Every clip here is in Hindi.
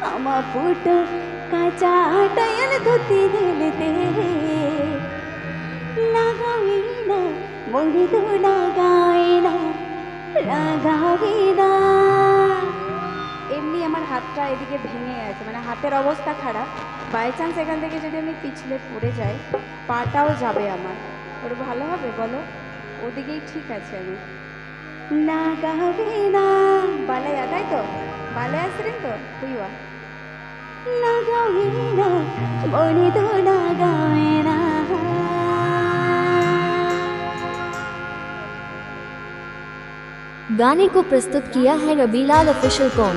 আমার ফুটো কাঁচা টায়াল ধুতি দিলতে লাগাবি না মনে তো লাগাই না লাগাবি না। এমনি আমার হাতটা এদিকে ভেঙে গেছে, মানে হাতের অবস্থা খারাপ। বাই চান্স এখান থেকে যদি আমি পিছলে পড়ে যাই, পাটাও যাবে আমার। ওর ভালো হবে বলো? ওদিকেই ঠিক আছে আমি। লাগাবি না বালাইয়া, তাই তো? বালাইয়া সেরেন তো হুইয়া। লাগাবি না মনে তো লাগাবে না। गाने को प्रस्तुत किया है रबीलाल ऑफिशियल कॉम।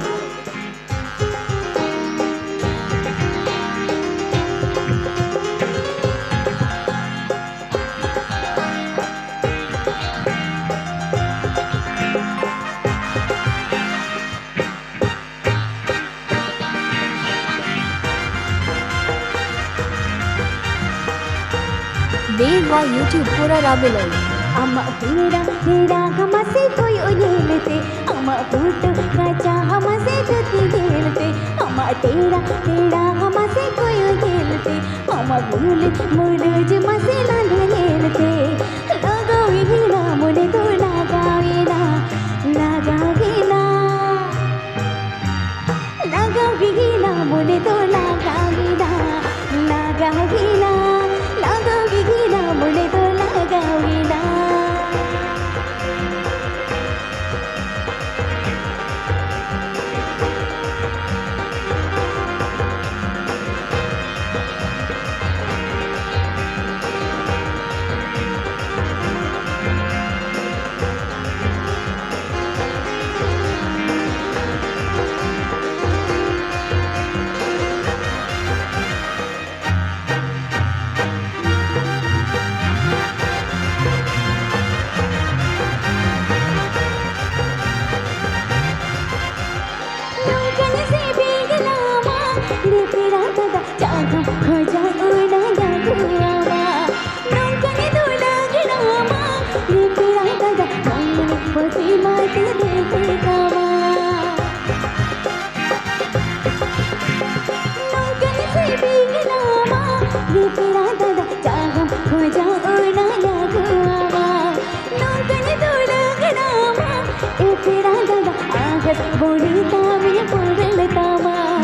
बेल व यूट्यूब पूरा राबिलन अम्मा तेरा तेरा हमसे कोई उलेलते अम्मा फूट काचा हमसे धुती गेलते अम्मा तेरा तेरा हमसे कोई उलेलते अम्मा भूल मुरुज मसे ना ढेलते लगावी ना मुने तो लगावी ना लगावी ना लगावी ना मुने तो लगावी ना लगावी ना लगावी ना मुने तो लगावी ना।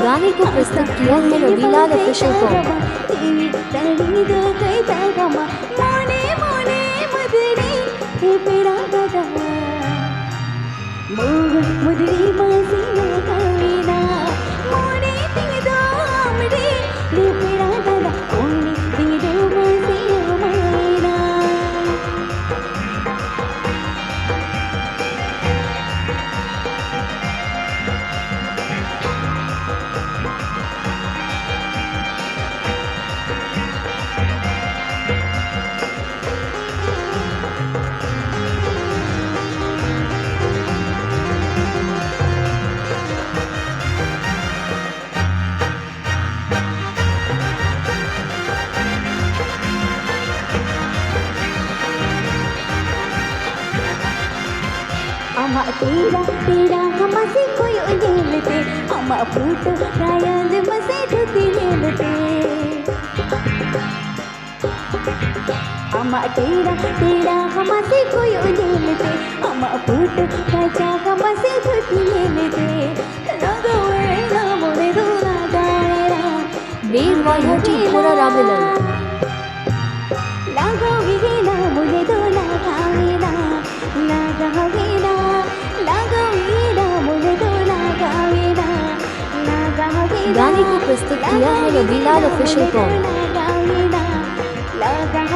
गाने को प्रस्तुत किया है रबीलाल ऑफिशियल कॉम। अम्मा तेरा तेरा हमसे कोई उलेलते अम्मा फूट रायंद मसे धुती लेलते अम्मा तेरा तेरा हमसे कोई उलेलते अम्मा फूट काचा हमसे धुती लेलते लगावे ना मोरे तो लगावे ना। बेल व यूट्यूब पूरा राबिलन लगावे ना मोरे तो लगावे ना लगावे ना लगावे ना मोरे तो लगावे ना लगावे। गाने को प्रस्तुत किया है रबीलाल ऑफिशियल कॉम। लगावे ना लगा